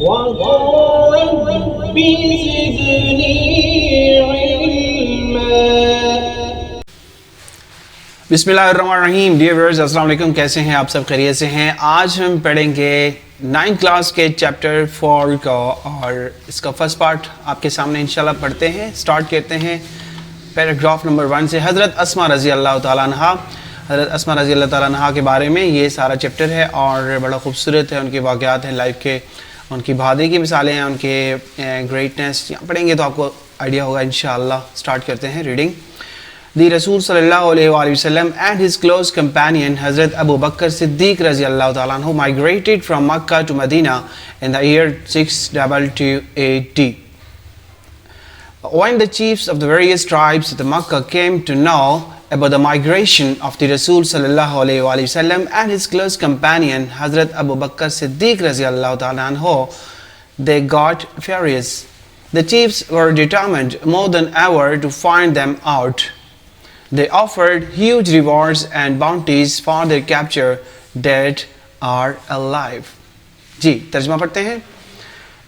وقل رب زدني علما. بسم اللہ الرحمن الرحیم. ڈیئر ویورز السلام علیکم. کیسے ہیں آپ سب؟ خیریت سے ہیں؟ آج ہم پڑھیں گے 9th کلاس کے چیپٹر 4 کا، اور اس کا فرسٹ پارٹ آپ کے سامنے انشاءاللہ پڑھتے ہیں. سٹارٹ کرتے ہیں پیراگراف نمبر 1 سے. حضرت اسما رضی اللہ تعالیٰ عنہ، حضرت اسما رضی اللہ تعالیٰ عنہ کے بارے میں یہ سارا چیپٹر ہے اور بڑا خوبصورت ہے. ان کے واقعات ہیں لائف کے، ان کی بہادری کی مثالیں ہیں، ان کے گریٹنس. یہاں پڑھیں گے تو آپ کو آئیڈیا ہوگا انشاءاللہ. سٹارٹ کرتے ہیں reading. The Rasul sallallahu alayhi wa sallam and his close companion Hazrat Abu Bakr Siddiq radiallahu ta'ala anhu migrated from Makkah to Medina in the year 622 AD. When the chiefs of the various tribes of the Makkah came to know about the migration of the Rasul sallallahu alayhi wa sallam and his close companion Hazrat Abu Bakr Siddiq radiallahu ta'ala anhu, they got furious. The chiefs were determined more than ever to find them out. They offered huge rewards and bounties for their capture, dead or alive. جی ترجمہ پڑھتے ہیں.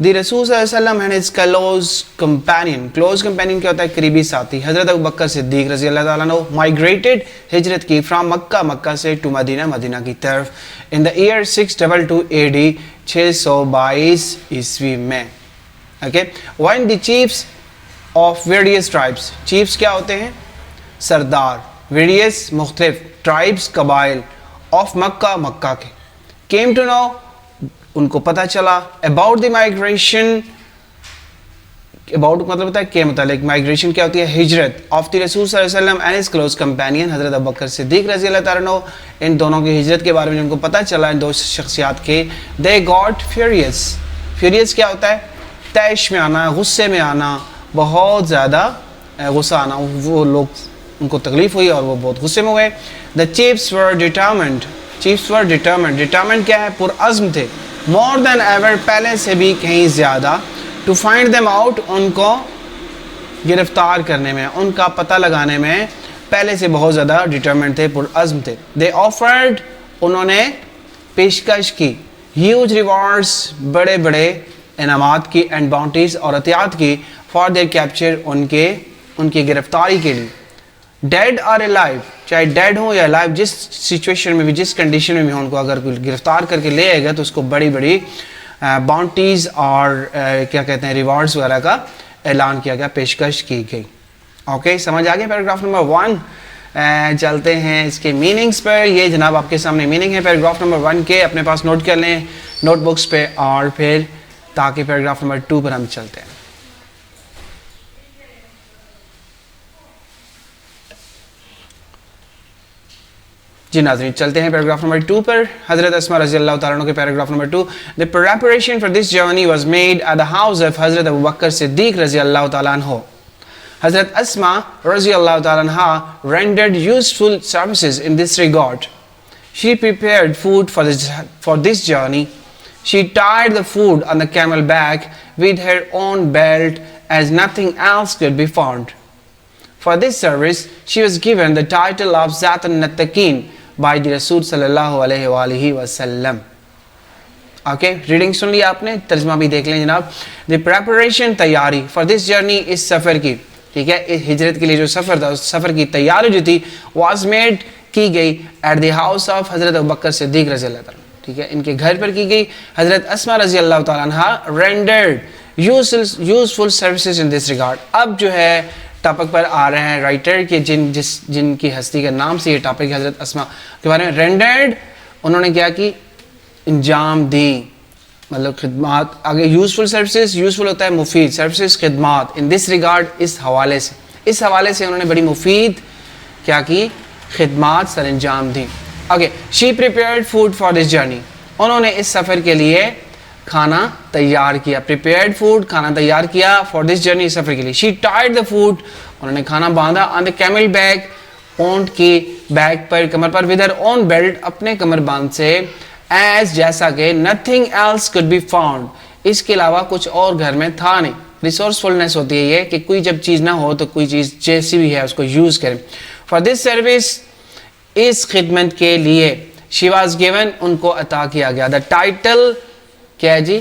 The Rasul صلی اللہ علیہ وسلم and his close companion. Close companion کیا ہوتا ہے؟ قریبی ساتھی. حضرت ابو بکر صدیق رضی اللہ تعالیٰ عنہ migrated، ہجرت کی from مکہ، مکہ سے to مدینہ، مدینہ کی طرف in the year 622 AD 622 عیسوی میں. Okay. When the chiefs of various tribes. Chiefs کیا ہوتے ہیں؟ سردار. ویریس مختلف، ٹرائبس قبائل، آف مکہ، مکہ کے. came to know ان کو پتہ چلا about the migration. about مطلب ہوتا ہے کے متعلق. migration کیا ہوتی ہے؟ ہجرت. of the رسول صلی اللہ علیہ وسلم and his close companion حضرت ابو بکر صدیق رضی اللہ تعالیٰ عنہ. ان دونوں کی ہجرت کے بارے میں ان کو پتہ چلا، ان دو شخصیات کے. they got furious. furious کیا ہوتا ہے؟ طیش میں آنا، غصے میں آنا، بہت زیادہ غصہ آنا. وہ لوگ ان کو تکلیف ہوئی اور وہ بہت غصے میں ہوئے. The chiefs were determined. Chiefs were determined. Determined کیا ہے؟ پرعزم تھے. More than ever، پہلے سے بھی کہیں زیادہ. To find them out، ان کو گرفتار کرنے میں، ان کا پتہ لگانے میں پہلے سے بہت زیادہ determined تھے، پرعزم تھے. They offered، انہوں نے پیشکش کی. Huge rewards، بڑے بڑے انعامات کی. And bounties، اور عطیات کی. For their capture، ان کی گرفتاری کے لیے. ڈیڈ اور الائیو، چاہے ڈیڈ ہوں یا الائیو، جس سچویشن میں بھی، جس کنڈیشن میں بھی ہوں، ان کو اگر کوئی گرفتار کر کے لے آئے گا تو اس کو بڑی بڑی باؤنٹیز اور کیا کہتے ہیں ریوارڈز وغیرہ کا اعلان کیا گیا، پیشکش کی گئی. اوکے، سمجھ آ گیا پیراگراف نمبر 1. چلتے ہیں اس کے میننگز پر. یہ جناب آپ کے سامنے میننگ ہے پیراگراف نمبر 1 کے. اپنے پاس نوٹ کر لیں نوٹ بکس پہ، اور پھر تاکہ پیراگراف نمبر 2 پر ہم چلتے ہیں. جی ناظرین، چلتے ہیں پیراگراف نمبر 2 پر. حضرت اسما رضی اللہ تعالیٰ عنہ کے paragraph number 2. The preparation for this journey was made at the house of Hazrat Abu Bakr Siddiq رضی اللہ تعالیٰ عنہ. حضرت اسما رضی اللہ تعالیٰ عنہ rendered useful services in this regard. She prepared food for this journey. She tied the food on the camel back with her own belt, as nothing else could be found. For this service, she was given the title of Zat al-Nattaqin by the Rasul sallallahu alayhi wa sallam. Okay, reading سن لیا آپ نے، ترجمہ بھی دیکھ لیں جناب. The preparation، تیاری، for this journey، اس سفر کی، ٹھیک ہے، اس ہجرت کے لیے جو سفر تھا، اس سفر کی تیاری جو تھی، was made، کی گئی at the house of حضرت ابو بکر صدیق رضی اللہ تعالیٰ، ٹھیک ہے، ان کے گھر پر کی گئی. حضرت اسما رضی اللہ تعالیٰ عنہ rendered useful services in this regard. اب جو ہے ٹاپک پر آ رہے ہیں رائٹر کے جن کی ہستی کے نام سے یہ ٹاپک حضرت اسما کے بارے میں. رینڈرڈ، انہوں نے کیا کی؟ انجام دی، مطلب خدمات. آگے یوزفل سروسز، یوزفل ہوتا ہے مفید، سروسز خدمات. ان دس ریگارڈ، اس حوالے سے، اس حوالے سے انہوں نے بڑی مفید کیا کی؟ خدمات سر انجام دی. Okay, she prepared food for this journey, انہوں نے اس سفر کے لیے کھانا تیار کیا. پریپیئرڈ فوڈ، کھانا تیار کیا فار دس جرنی، سفر کے لیے. شی ٹائڈ دا فوڈ، انہوں نے کھانا باندھا آن دا کیمل بیک، اونٹ کی بیک پر، کمر پر. ود ہر اون بیلٹ، اپنے کمر باندھ سے. ایز، جیسا کہ nothing else could be found, اس کے علاوہ کچھ اور گھر میں تھا نہیں. ریسورسفلنس ہوتی ہے یہ کہ کوئی جب چیز نہ ہو تو کوئی چیز جیسی بھی ہے اس کو یوز کریں. فار دس سروس، اس خدمت کے لیے. شی واز گیون، ان کو عطا کیا گیا. دا ٹائٹل کیا ہے جی؟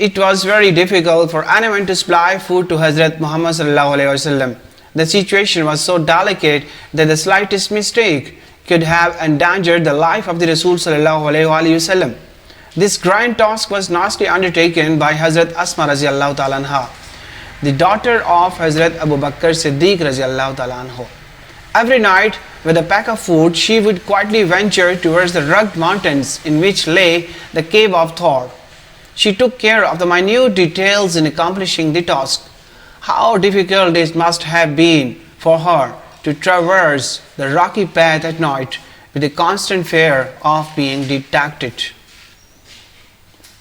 it was very difficult for anyone to supply food to Hazrat Muhammad sallallahu alaihi wasallam. The situation was so delicate that the slightest mistake could have endangered the life of the Rasul sallallahu alaihi wasallam. This grand task was nicely undertaken by Hazrat Asma radiallahu ta'ala anha, the daughter of Hazrat Abu Bakr Siddiq radiallahu ta'ala anhu. Every night, with a pack of food, she would quietly venture towards the rugged mountains in which lay the cave of Thor. She took care of the minute details in accomplishing the task. How difficult it must have been for her to traverse the rocky path at night with the constant fear of being detected.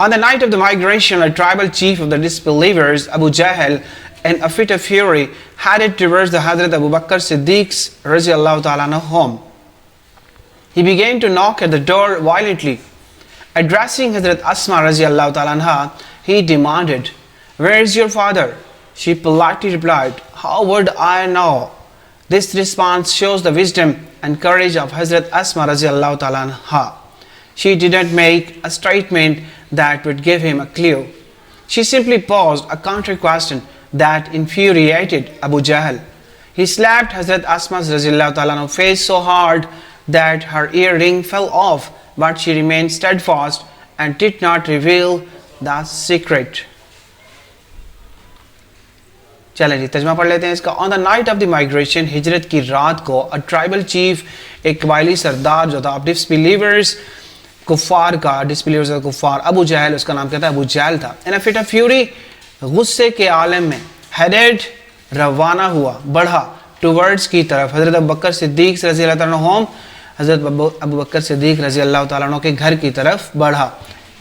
On the night of the migration, a tribal chief of the disbelievers, Abu Jahl, in a fit of fury, headed towards the Hazrat Abu Bakr Siddiq's radiallahu ta'ala anhu home. He began to knock at the door violently. Addressing Hazrat Asma radiallahu ta'ala anha, he demanded, "Where is your father?" She politely replied, "How would I know?" This response shows the wisdom and courage of Hazrat Asma radiallahu ta'ala anha. She didn't make a statement that would give him a clue. She simply posed a counter question that infuriated Abu Jahl. He slapped Hazrat Asma radiallahu ta'ala anha's face so hard that her earring fell off, but she remained steadfast and did not reveal the secret. چلیں جی ترجمہ پڑھ لیتے ہیں اس کا. On the night of the migration, ہجرت کی رات کو, a tribal chief, ایک قبائلی سردار جو تھا, disbelievers, کفار کا, disbelievers کا کفار, ابو جہل, اس کا نام کیا تھا, ابو جہل تھا. in a fit of fury, غصے کے عالم میں, headed, روانہ ہوا, بڑھا, towards کی طرف, حضرت ابو بکر صدیق رضی اللہ تعالیٰ عنہ, حضرت ابو بکر صدیق رضی اللہ تعالیٰ عنہ کے گھر کی طرف بڑھا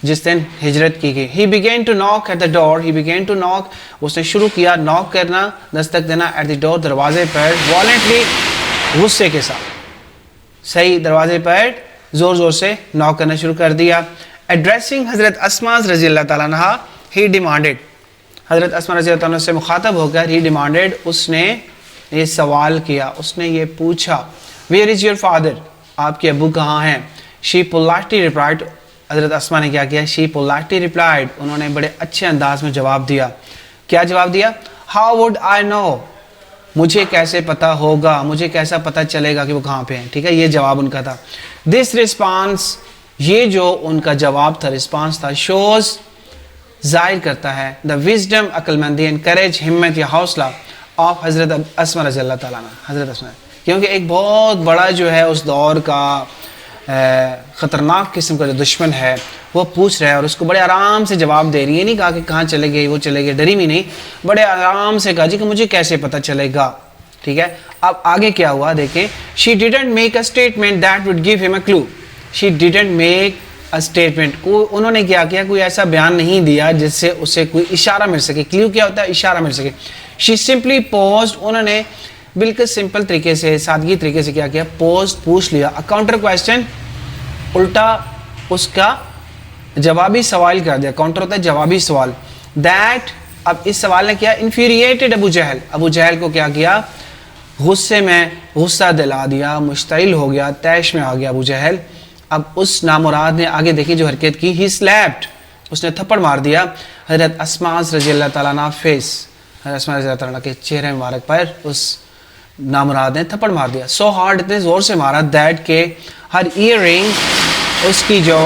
جس دن ہجرت کی گئی. He began to knock at the door. He began to knock. اس نے شروع کیا knock کرنا, دستک دینا at the door, دروازے پر, violently, غصے کے ساتھ. صحیح, دروازے پر زور زور سے knock کرنا شروع کر دیا. Addressing حضرت اسما رضی اللہ تعالیٰ عنہ, he demanded. حضرت اسما رضی اللہ تعالیٰ عنہ سے مخاطب ہو کر he demanded, اس نے یہ سوال کیا, اس نے یہ پوچھا, Where is your father? آپ کے ابو کہاں ہیں؟ She politely replied. حضرت اسما نے کیا کیا؟ She politely replied. انہوں نے بڑے اچھے انداز میں جواب دیا. کیا جواب دیا؟ How would I know? مجھے کیسے پتا ہوگا, مجھے کیسا پتا چلے گا کہ وہ کہاں پہ ہیں. ٹھیک ہے, یہ جواب ان کا تھا. This response, یہ جو ان کا جواب تھا, response تھا, shows, ظاہر کرتا ہے, the wisdom, عقل مندی, and courage, ہمت یا حوصلہ of حضرت اسما رضی اللہ تعالیٰ عنہ, حضرت اسما. کیونکہ ایک بہت بڑا جو ہے اس دور کا خطرناک قسم کا جو دشمن ہے وہ پوچھ رہا ہے اور اس کو بڑے آرام سے جواب دے رہی ہے. نہیں کہا کہ کہاں چلے گئے, وہ چلے گئے, ڈری بھی نہیں, بڑے آرام سے کہا جی کہ مجھے کیسے پتہ چلے گا. ٹھیک ہے, اب آگے کیا ہوا دیکھیں. She didn't make a statement that would give him a clue. She didn't make a statement. انہوں نے کیا کیا, کوئی ایسا بیان نہیں دیا جس سے اسے کوئی اشارہ مل سکے. کلیو کیا ہوتا ہے؟ اشارہ مل سکے. She simply paused. انہوں نے بالکل سمپل طریقے سے, سادگی طریقے سے کیا کیا, پوسٹ پوچھ لیا. کاؤنٹر کویسچن, الٹا اس کا جوابی سوال کر دیا. کاؤنٹر ہوتا ہے جوابی سوال. دیٹ, اب اس سوال نے کیا, انفیریٹڈ ابو جہل, ابو جہل کو کیا کیا, غصے میں غصہ دلا دیا, مشتعل ہو گیا, تیش میں آ گیا ابو جہل. اب اس نامراد نے آگے دیکھی جو حرکت کی, ہی سلیپڈ, اس نے تھپڑ مار دیا حضرت اسما رضی اللہ تعالیٰ عنہ فیس, حضرت اسما رضی اللہ تعالیٰ عنہ کے چہرے مبارک پر اس نامراد نے تھپڑ مار دیا. سو ہارڈ, اتنے زور سے مارا, دیٹ کہ ہر ایئر رنگ, اس کی جو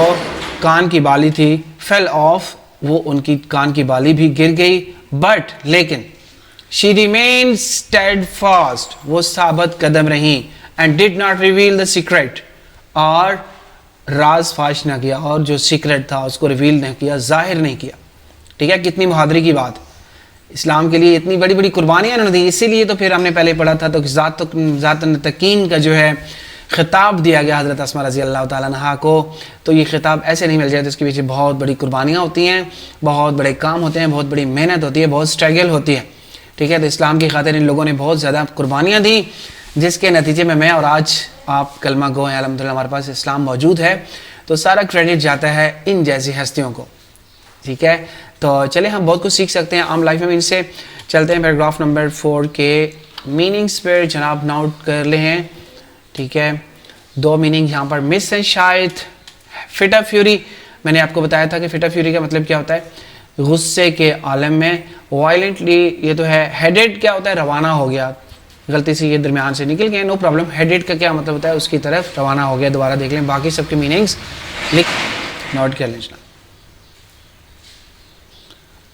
کان کی بالی تھی, فیل آف, وہ ان کی کان کی بالی بھی گر گئی. بٹ, لیکن, she remained steadfast, وہ ثابت قدم رہیں, and did not reveal the secret, اور راز فاش نہ کیا, اور جو سیکرٹ تھا اس کو ریویل نہیں کیا, ظاہر نہیں کیا. ٹھیک ہے, کتنی بہادری کی بات. اسلام کے لیے اتنی بڑی بڑی قربانیاں انہوں نے دی. اسی لیے تو پھر ہم نے پہلے پڑھا تھا تو ذات تقین کا جو ہے خطاب دیا گیا حضرت اسما رضی اللہ تعالیٰ عنہ کو. تو یہ خطاب ایسے نہیں مل جائے, تو اس کے پیچھے بہت بڑی قربانیاں ہوتی ہیں, بہت بڑے کام ہوتے ہیں, بہت بڑی محنت ہوتی ہے, بہت اسٹرگل ہوتی ہے. ٹھیک ہے, تو اسلام کی خاطر ان لوگوں نے بہت زیادہ قربانیاں دی, جس کے نتیجے میں اور آج آپ کلمہ گو ہیں, الحمدللہ ہمارے پاس اسلام موجود ہے. تو سارا کریڈٹ جاتا ہے ان جیسی ہستیوں کو. ٹھیک ہے, تو چلیں ہم بہت کچھ سیکھ سکتے ہیں عام لائف میں ان سے. چلتے ہیں پیراگراف نمبر 4 کے میننگز پر, جناب نوٹ کر لیں ہیں. ٹھیک ہے, 2 میننگ یہاں پر مس ہیں شاید. فٹ آف فیوری, میں نے آپ کو بتایا تھا کہ فٹ آف فیوری کا مطلب کیا ہوتا ہے, غصے کے عالم میں. وائلنٹلی, یہ تو ہے. ہیڈڈ کیا ہوتا ہے, روانہ ہو گیا, غلطی سے یہ درمیان سے نکل گئے, نو پرابلم. ہیڈڈ کا کیا مطلب ہوتا ہے, اس کی طرف روانہ ہو گیا. دوبارہ دیکھ لیں, باقی سب کے میننگز نوٹ کر لیں جناب.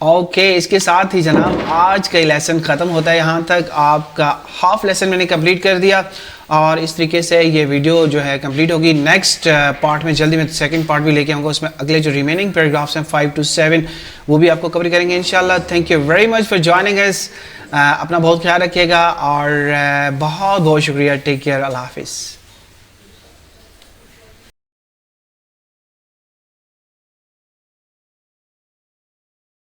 اوکے, اس کے ساتھ ہی جناب آج کا لیسن ختم ہوتا ہے. یہاں تک آپ کا ہاف لیسن میں نے کمپلیٹ کر دیا, اور اس طریقے سے یہ ویڈیو جو ہے کمپلیٹ ہوگی. نیکسٹ پارٹ میں جلدی میں سیکنڈ پارٹ بھی لے کے آؤں گا, اس میں اگلے جو ریمیننگ پیراگرافس ہیں 5 to 7 وہ بھی آپ کو کور کریں گے انشاءاللہ. Thank you very much for joining us. اپنا بہت خیال رکھیے گا, اور بہت بہت شکریہ. ٹیک کیئر, اللہ حافظ.